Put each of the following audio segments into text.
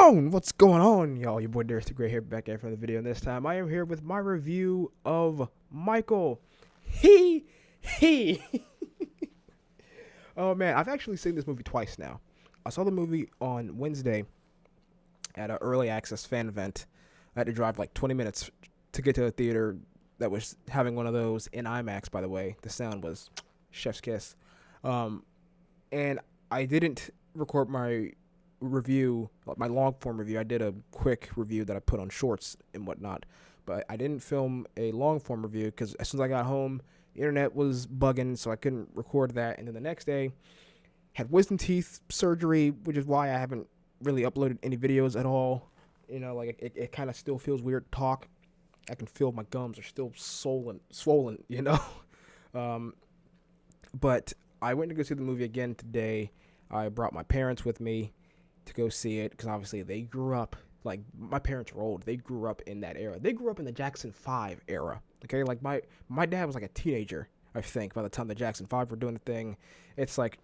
on? What's going on, y'all? Your boy Darius the Great here, back at for the video. And this time, I am here with my review of Michael. He. Oh man, I've actually seen this movie twice now. I saw the movie on Wednesday at an early access fan event. I had to drive like 20 minutes to get to a theater that was having one of those in IMAX. By the way, the sound was chef's kiss. And I didn't record my review, my long form review. I did a quick review that I put on shorts and whatnot, but I didn't film a long form review because as soon as I got home, the internet was bugging, so I couldn't record that. And then the next day, had wisdom teeth surgery, which is why I haven't really uploaded any videos at all. You know, like it kind of still feels weird to talk. I can feel my gums are still swollen, you know. But I went to go see the movie again today. I brought my parents with me to go see it because obviously they grew up, like my parents were old. They grew up in that era. They grew up in the Jackson 5 era. Okay, like my dad was like a teenager, I think, by the time the Jackson 5 were doing the thing. It's like,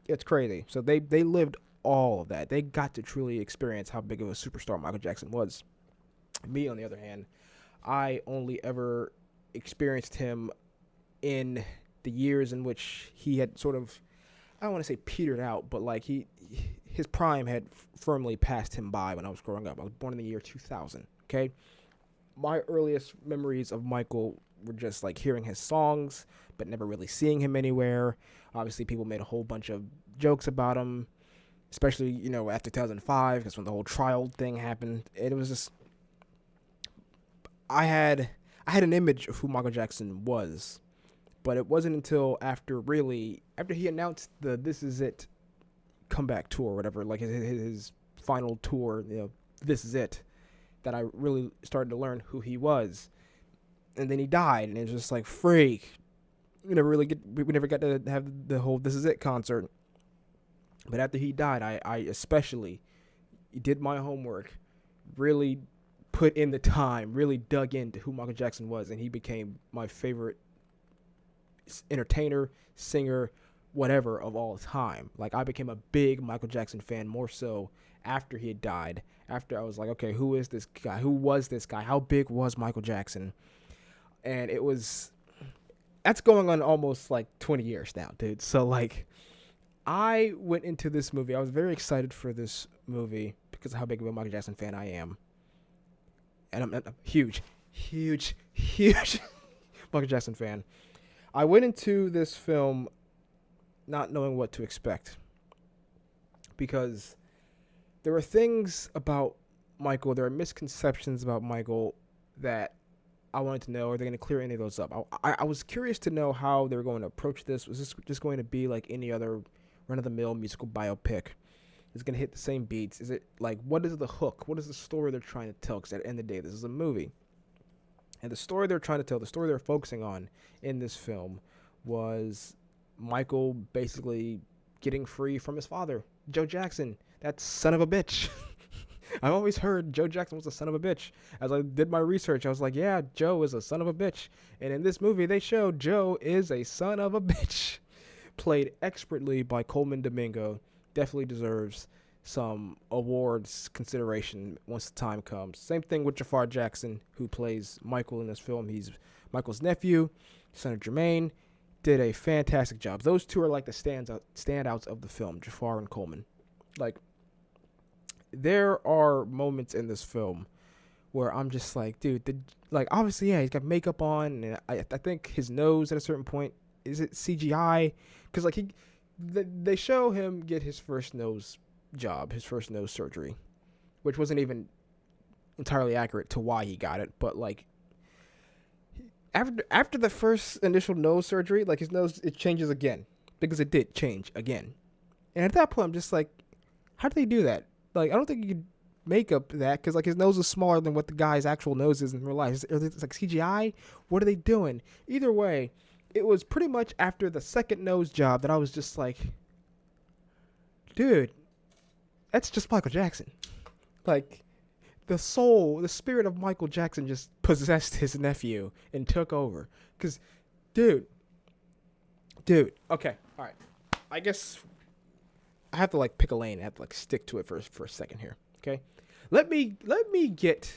it's crazy. So they lived all of that. They got to truly experience how big of a superstar Michael Jackson was. Me, on the other hand, I only ever experienced him in the years in which he had sort of, I don't want to say petered out, but like his prime had firmly passed him by when I was growing up. I was born in the year 2000, okay? My earliest memories of Michael were just like hearing his songs, but never really seeing him anywhere. Obviously, people made a whole bunch of jokes about him, especially, you know, after 2005, because when the whole trial thing happened. It was just, I had an image of who Michael Jackson was, but it wasn't until after he announced the This Is It comeback tour, or whatever, like his final tour, you know, This Is It, that I really started to learn who he was. And then he died, and it was just like, freak. We never got to have the whole This Is It concert. But after he died, I especially did my homework, really put in the time, really dug into who Michael Jackson was, and he became my favorite entertainer, singer, whatever of all time. Like, I became a big Michael Jackson fan, more so after he had died. After I was like, okay, who is this guy? Who was this guy? How big was Michael Jackson? And that's going on almost like 20 years now, dude. So like, I went into this movie. I was very excited for this movie because of how big of a Michael Jackson fan I am. And I'm huge Michael Jackson fan. I went into this film not knowing what to expect because there are things about Michael, there are misconceptions about Michael that I wanted to know. Are they going to clear any of those up? I was curious to know how they were going to approach this. Was this just going to be like any other run-of-the-mill musical biopic? Is it going to hit the same beats? Is it like, what is the hook? What is the story they're trying to tell? Because at the end of the day, this is a movie. And the story they're trying to tell, the story they're focusing on in this film was Michael basically getting free from his father, Joe Jackson, that son of a bitch. I've always heard Joe Jackson was a son of a bitch. As I did my research, I was like, yeah, Joe is a son of a bitch. And in this movie, they show Joe is a son of a bitch. Played expertly by Coleman Domingo. Definitely deserves some awards consideration once the time comes. Same thing with Jafar Jackson, who plays Michael in this film. He's Michael's nephew, son of Jermaine. Did a fantastic job. Those two are like the standouts of the film, Jafar and Coleman. Like, there are moments in this film where I'm just like, dude, like, obviously, yeah, he's got makeup on, and I think his nose at a certain point, is it CGI? Because like they show him get his first nose job, his first nose surgery, which wasn't even entirely accurate to why he got it, but like, after the first initial nose surgery, like his nose, it changes again, because it did change again. And at that point, I'm just like, how do they do that? Like, I don't think you could make up that, because like his nose is smaller than what the guy's actual nose is in real life. It's like CGI? What are they doing? Either way, it was pretty much after the second nose job that I was just like, dude, that's just Michael Jackson. Like, the spirit of Michael Jackson just possessed his nephew and took over. Because, dude, okay, all right. I guess I have to like pick a lane. I have to like stick to it for a second here. Okay, let me get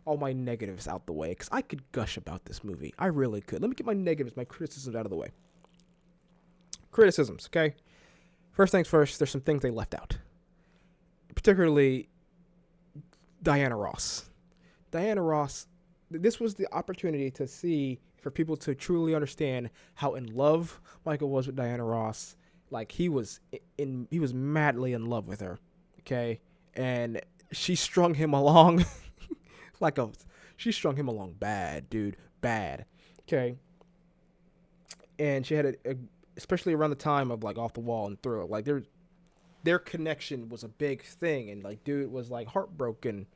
all my negatives out the way, because I could gush about this movie. I really could. Let me get my negatives, my criticisms out of the way. Criticisms, okay? First things first, there's some things they left out. Particularly Diana Ross. Diana Ross, this was the opportunity to see, for people to truly understand how in love Michael was with Diana Ross. Like, he was madly in love with her, okay? And she strung him along she strung him along bad, dude, bad, okay? And she had especially around the time of like Off the Wall and Thriller, like their connection was a big thing, and like dude was like heartbroken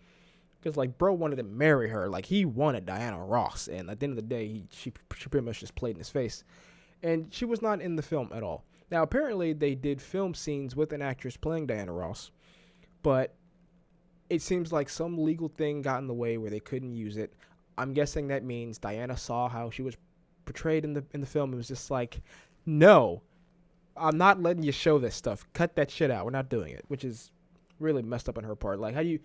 because like bro wanted to marry her, like he wanted Diana Ross, and at the end of the day she pretty much just played in his face, and she was not in the film at all. Now apparently they did film scenes with an actress playing Diana Ross, but it seems like some legal thing got in the way where they couldn't use it. I'm guessing that means Diana saw how she was portrayed in the film and was just like, no, I'm not letting you show this stuff. Cut that shit out. We're not doing it, which is really messed up on her part. Like, how do you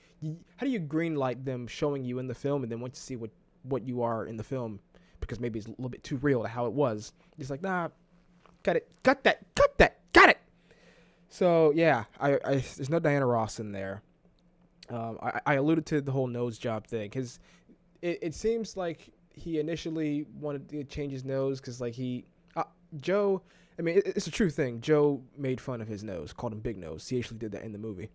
greenlight them showing you in the film, and then once you see what you are in the film, because maybe it's a little bit too real to how it was, it's like, nah, cut that, got it. So yeah, I there's no Diana Ross in there. I alluded to the whole nose job thing, because it seems like he initially wanted to change his nose because like Joe, I mean, it's a true thing. Joe made fun of his nose, called him Big Nose. He actually did that in the movie.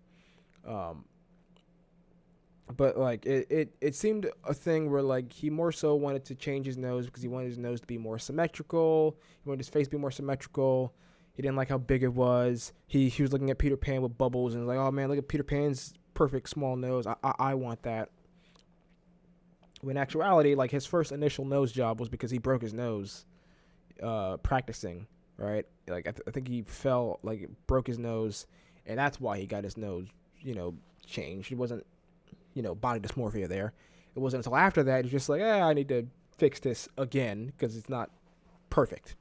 But like it seemed a thing where like he more so wanted to change his nose because he wanted his nose to be more symmetrical. He wanted his face to be more symmetrical. He didn't like how big it was. He was looking at Peter Pan with bubbles and was like, oh man, look at Peter Pan's perfect small nose. I want that. When in actuality, like his first initial nose job was because he broke his nose practicing, right? Like I think he fell, like broke his nose, and that's why he got his nose, changed. It wasn't, body dysmorphia there. It wasn't until after that he's just like, I need to fix this again because it's not perfect.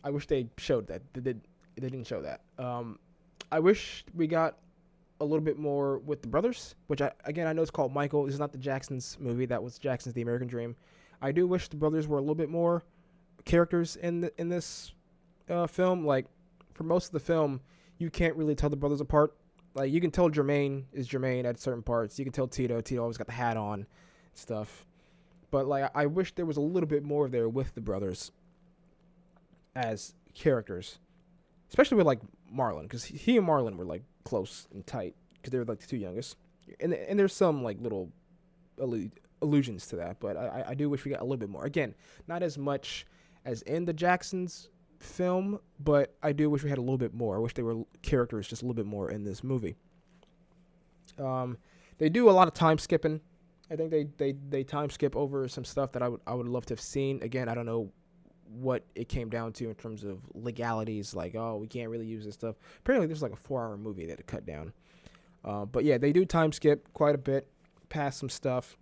I wish they showed that. They didn't show that. I wish we got a little bit more with the brothers, which I know it's called Michael. This is not the Jacksons movie. That was Jackson's The American Dream. I do wish the brothers were a little bit more characters in this film. Like, for most of the film, you can't really tell the brothers apart. Like, you can tell Jermaine is Jermaine at certain parts. You can tell Tito always got the hat on and stuff. But, like, I wish there was a little bit more there with the brothers as characters. Especially with, like, Marlon. Because he and Marlon were, like, close and tight. Because they were, like, the two youngest. And there's some, like, little allusions to that. But I do wish we got a little bit more. Again, not as much as in the Jacksons film, but I do wish we had a little bit more. I wish they were characters just a little bit more in this movie. They do a lot of time skipping. I think they time skip over some stuff that I would love to have seen. Again, I don't know what it came down to in terms of legalities, like, oh, we can't really use this stuff. Apparently there's like a 4-hour movie that it cut down. But yeah, they do time skip quite a bit past some stuff.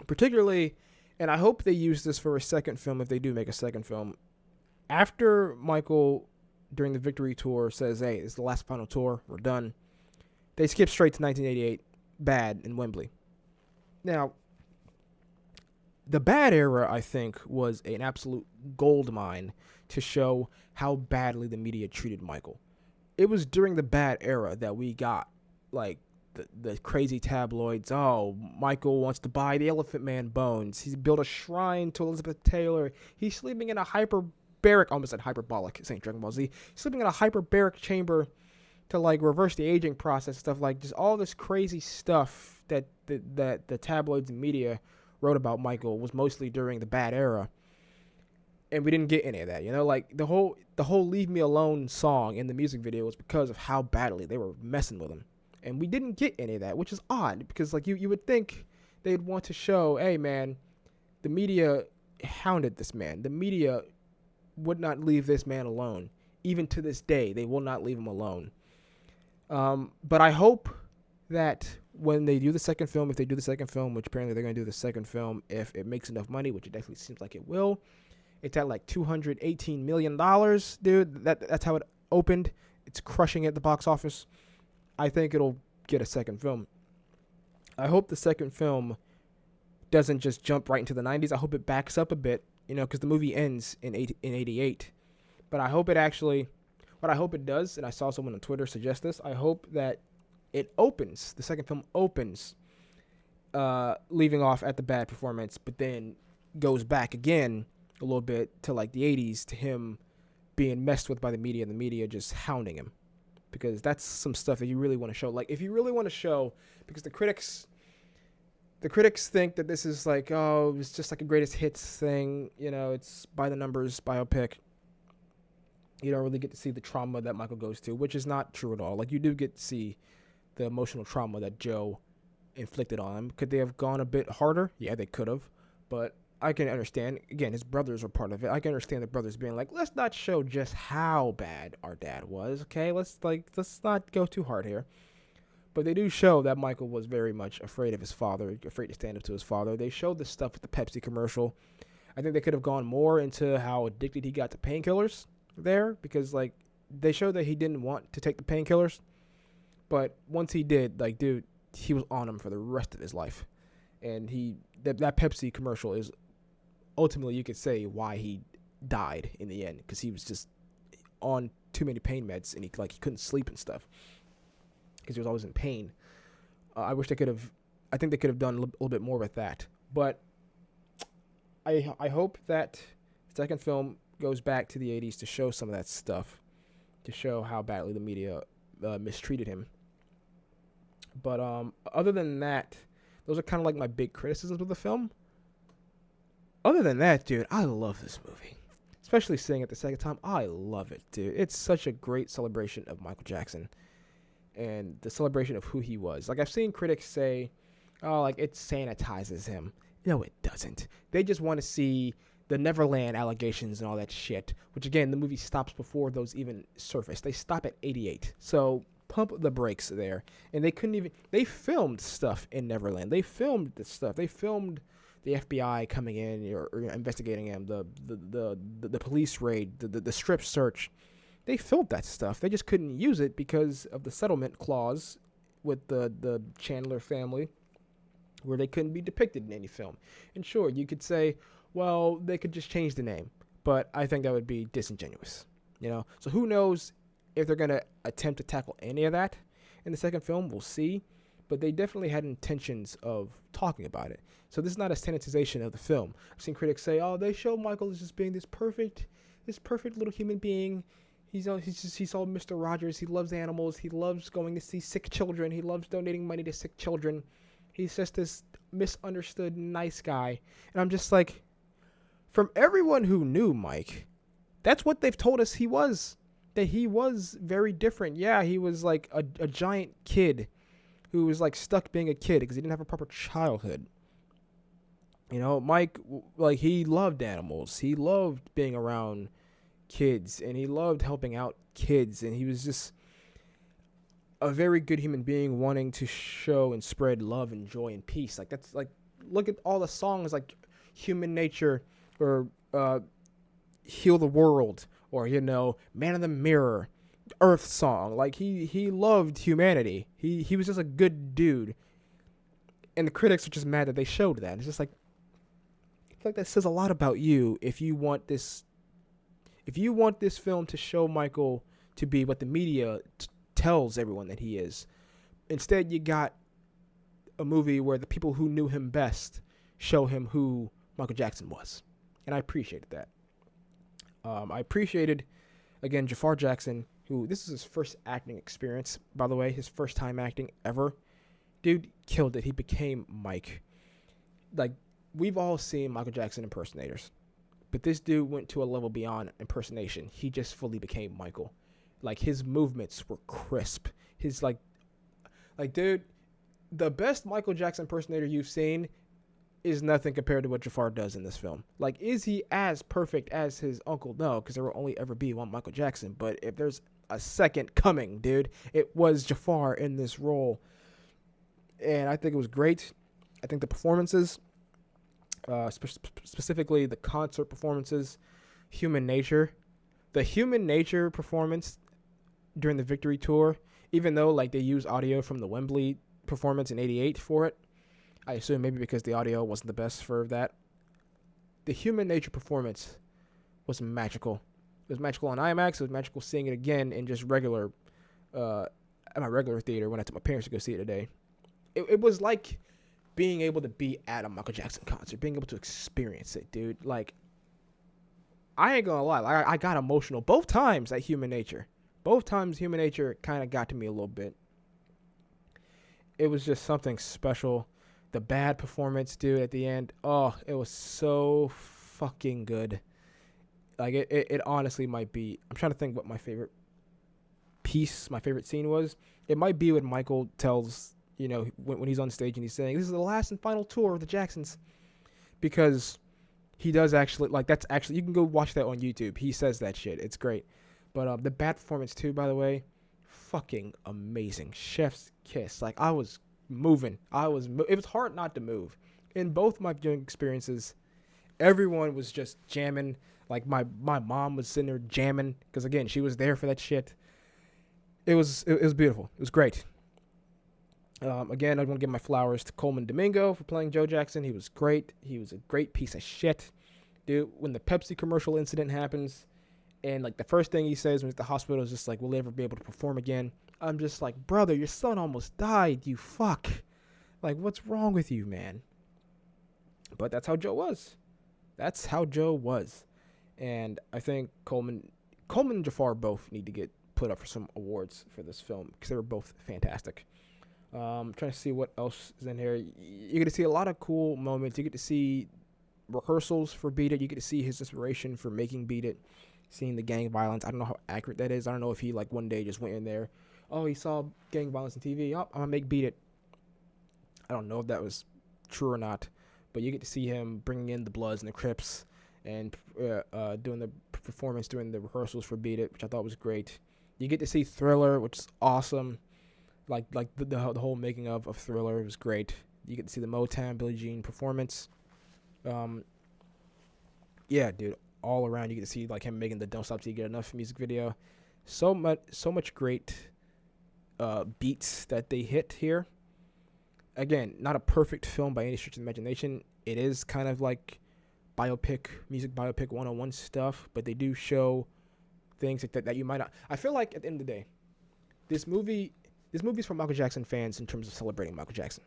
Particularly, and I hope they use this for a second film if they do make a second film. After Michael, during the Victory Tour, says, hey, it's the last final tour, we're done, they skip straight to 1988, Bad in Wembley. Now, the Bad era, I think, was an absolute gold mine to show how badly the media treated Michael. It was during the Bad era that we got, like, the crazy tabloids. Oh, Michael wants to buy the Elephant Man bones. He's built a shrine to Elizabeth Taylor. He's sleeping in a almost said hyperbolic, St. Dragon Ball Z, sleeping in a hyperbaric chamber to, like, reverse the aging process, stuff like just all this crazy stuff that the tabloids and media wrote about Michael was mostly during the Bad era. And we didn't get any of that, like the whole Leave Me Alone song in the music video was because of how badly they were messing with him. And we didn't get any of that, which is odd because, like, you would think they'd want to show, hey, man, the media hounded this man. The media would not leave this man alone. Even to this day, they will not leave him alone. But I hope that when they do the second film, if they do the second film, which apparently they're going to do the second film, if it makes enough money, which it definitely seems like it will, it's at like $218 million, dude. That's how it opened. It's crushing it at the box office. I think it'll get a second film. I hope the second film doesn't just jump right into the 90s. I hope it backs up a bit, because the movie ends in 88. But I hope it actually, what I hope it does, and I saw someone on Twitter suggest this, I hope that the second film opens, leaving off at the bad performance, but then goes back again a little bit to like the 80s, to him being messed with by the media and the media just hounding him. Because that's some stuff that you really want to show. Like, if you really want to show, because the critics think that this is like, oh, it's just like a greatest hits thing, it's by the numbers biopic. You don't really get to see the trauma that Michael goes to, which is not true at all. Like, you do get to see the emotional trauma that Joe inflicted on him. Could they have gone a bit harder? Yeah, they could have. But I can understand. Again, his brothers were part of it. I can understand the brothers being like, let's not show just how bad our dad was, okay? Let's not go too hard here. But they do show that Michael was very much afraid of his father, afraid to stand up to his father. They showed this stuff with the Pepsi commercial. I think they could have gone more into how addicted he got to painkillers there, because like they showed that he didn't want to take the painkillers, but once he did, like, dude, he was on them for the rest of his life. And that Pepsi commercial is ultimately, you could say, why he died in the end, because he was just on too many pain meds, and he couldn't sleep and stuff because he was always in pain. I think they could have done a little bit more with that, but I hope that the second film goes back to the 80s to show some of that stuff, to show how badly the media mistreated him. But other than that, those are kind of like my big criticisms of the film. Other than that, dude, I love this movie. Especially seeing it the second time, I love it, dude. It's such a great celebration of Michael Jackson and the celebration of who he was. Like, I've seen critics say, oh, like, it sanitizes him. No, it doesn't. They just want to see the Neverland allegations and all that shit, which, again, the movie stops before those even surface. They stop at 88. So pump the brakes there. And they filmed stuff in Neverland. They filmed this stuff. They filmed the FBI coming in or investigating him, the police raid, the strip search. They filmed that stuff. They just couldn't use it because of the settlement clause with the Chandler family, where they couldn't be depicted in any film. And sure, you could say, well, they could just change the name, but I think that would be disingenuous, So who knows if they're going to attempt to tackle any of that in the second film? We'll see, but they definitely had intentions of talking about it. So this is not a sanitization of the film. I've seen critics say, oh, they show Michael as just being this perfect little human being. He's all Mr. Rogers. He loves animals. He loves going to see sick children. He loves donating money to sick children. He's just this misunderstood nice guy. And I'm just like, from everyone who knew Mike, that's what they've told us he was. That he was very different. Yeah, he was like a giant kid who was like stuck being a kid because he didn't have a proper childhood. Mike, like, he loved animals. He loved being around kids, and he loved helping out kids, and he was just a very good human being, wanting to show and spread love and joy and peace. Like, that's like, look at all the songs like Human Nature or Heal the World or Man in the Mirror, Earth Song. Like, he loved humanity. He was just a good dude, and the critics are just mad that they showed that. It's just like, I feel like that says a lot about you if you want this film to show Michael to be what the media tells everyone that he is. Instead, you got a movie where the people who knew him best show him who Michael Jackson was. And I appreciated that. I appreciated, again, Jafar Jackson, who, this is his first acting experience, by the way, his first time acting ever. Dude killed it. He became Mike. Like, we've all seen Michael Jackson impersonators, but this dude went to a level beyond impersonation. He just fully became Michael. Like, his movements were crisp. His, like, dude, the best Michael Jackson impersonator you've seen is nothing compared to what Jafar does in this film. Like, is he as perfect as his uncle? No, because there will only ever be one Michael Jackson. But if there's a second coming, dude, it was Jafar in this role. And I think it was great. I think the performances, specifically the concert performances, Human Nature. The Human Nature performance during the Victory Tour, even though, like, they use audio from the Wembley performance in 88 for it, I assume maybe because the audio wasn't the best for that. The Human Nature performance was magical. It was magical on IMAX. It was magical seeing it again in just regular, at my regular theater when I took my parents to go see it today. It was like being able to be at a Michael Jackson concert, being able to experience it, dude. Like, I ain't gonna lie, I got emotional both times at Human Nature. Both times Human Nature kind of got to me a little bit. It was just something special. The bad performance, dude, at the end, oh, it was so fucking good. Like, it honestly might be, I'm trying to think what my favorite scene was. It might be when Michael tells, when he's on stage and he's saying, this is the last and final tour of the Jacksons. Because he does actually, like, that's actually, you can go watch that on YouTube. He says that shit. It's great. But the bad performance, too, by the way, fucking amazing. Chef's kiss. Like, I was moving. It was hard not to move. In both my viewing experiences, everyone was just jamming. Like, my mom was sitting there jamming. Because, again, she was there for that shit. It was beautiful. It was great. Again, I want to give my flowers to Coleman Domingo for playing Joe Jackson. He was great. He was a great piece of shit. Dude, when the Pepsi commercial incident happens, and, like, the first thing he says when he's at the hospital is just like, will he ever be able to perform again? I'm just like, brother, your son almost died, you fuck. Like, what's wrong with you, man? But that's how Joe was. That's how Joe was. And I think Coleman and Jafar both need to get put up for some awards for this film because they were both fantastic. Trying to see what else is in here. You get to see a lot of cool moments. You get to see rehearsals for Beat It. You get to see his inspiration for making Beat It, seeing the gang violence. I don't know how accurate that is. I don't know if he, like, one day just went in there, oh, he saw gang violence on TV, oh, I'm gonna make Beat It. I don't know if that was true or not, but you get to see him bringing in the Bloods and the Crips and doing the performance during the rehearsals for Beat It, which I thought was great. You get to see Thriller, which is awesome. Like the whole making of Thriller was great. You get to see the Motown Billie Jean performance. Yeah, dude, all around you get to see, like, him making the Don't Stop Till You Get Enough music video. So much great beats that they hit here. Again, not a perfect film by any stretch of the imagination. It is kind of like music biopic 101 stuff, but they do show things that you might not. I feel like at the end of the day, this movie's for Michael Jackson fans in terms of celebrating Michael Jackson.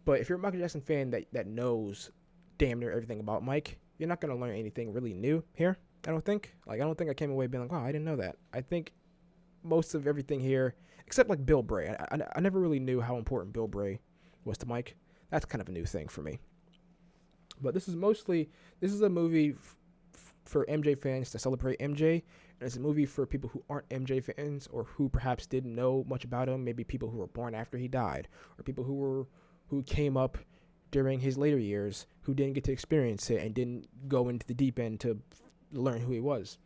But if you're a Michael Jackson fan that knows damn near everything about Mike, you're not going to learn anything really new here, I don't think. Like, I don't think I came away being like, wow, I didn't know that. I think most of everything here, except, like, Bill Bray. I never really knew how important Bill Bray was to Mike. That's kind of a new thing for me. But this is a movie for MJ fans to celebrate MJ, and it's a movie for people who aren't MJ fans or who perhaps didn't know much about him. Maybe people who were born after he died, or people who came up during his later years who didn't get to experience it and didn't go into the deep end to learn who he was.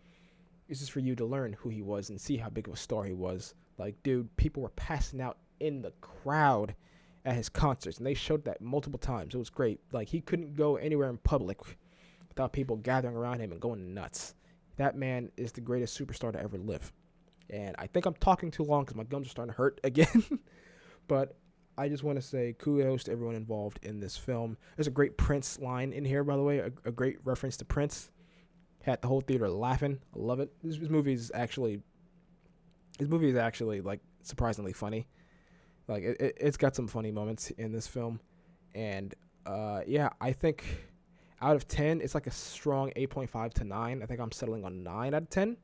This is for you to learn who he was and see how big of a star he was. Like, dude, people were passing out in the crowd at his concerts, and they showed that multiple times. It was great. Like, he couldn't go anywhere in public without people gathering around him and going nuts. That man is the greatest superstar to ever live. And I think I'm talking too long because my gums are starting to hurt again. But I just want to say kudos to everyone involved in this film. There's a great Prince line in here, by the way, a great reference to Prince. Had the whole theater laughing. I love it. This movie is actually, like, surprisingly funny. Like, it's got some funny moments in this film. And, yeah, I think out of 10, it's like a strong 8.5 to 9. I think I'm settling on 9 out of 10,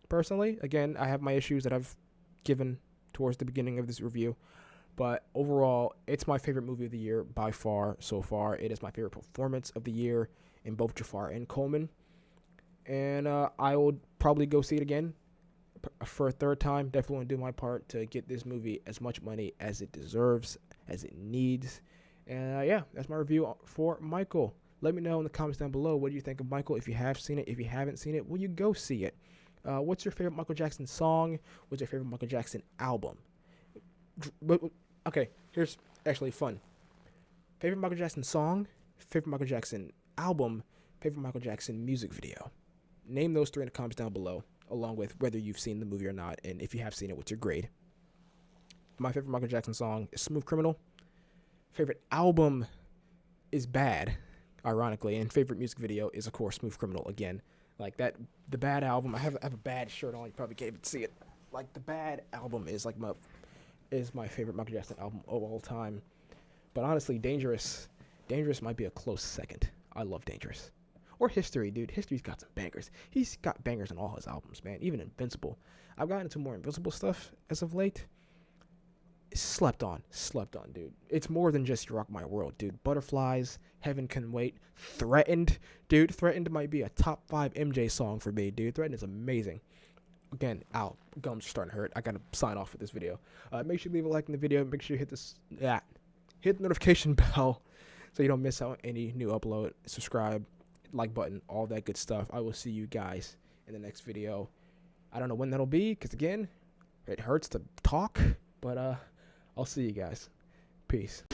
personally. Again, I have my issues that I've given towards the beginning of this review. But overall, it's my favorite movie of the year by far so far. It is my favorite performance of the year in both Jafar and Coleman. And I will probably go see it again for a third time. Definitely want to do my part to get this movie as much money as it deserves, as it needs. And yeah, that's my review for Michael. Let me know in the comments down below, what do you think of Michael? If you have seen it, if you haven't seen it, will you go see it? What's your favorite Michael Jackson song? What's your favorite Michael Jackson album? Okay, here's actually fun. Favorite Michael Jackson song, favorite Michael Jackson album, favorite Michael Jackson music video. Name those 3 in the comments down below, along with whether you've seen the movie or not, and if you have seen it, what's your grade? My favorite Michael Jackson song is Smooth Criminal. Favorite album is Bad, ironically, and favorite music video is, of course, Smooth Criminal again. Like that, the Bad album. I have a Bad shirt on. You probably can't even see it. Like the Bad album is like my favorite Michael Jackson album of all time. But honestly, Dangerous might be a close second. I love Dangerous. Or History, dude. History's got some bangers. He's got bangers on all his albums, man. Even Invincible. I've gotten into more Invincible stuff as of late. Slept on, dude. It's more than just You Rock My World, dude. Butterflies, Heaven Can Wait, Threatened, dude. Threatened might be a top 5 MJ song for me, dude. Threatened is amazing. Again, gums are starting to hurt. I gotta sign off with this video. Make sure you leave a like in the video. Make sure you hit the notification bell so you don't miss out on any new upload. Subscribe, like button, all that good stuff. I will see you guys in the next video. I don't know when that'll be, because again, it hurts to talk, but I'll see you guys. Peace.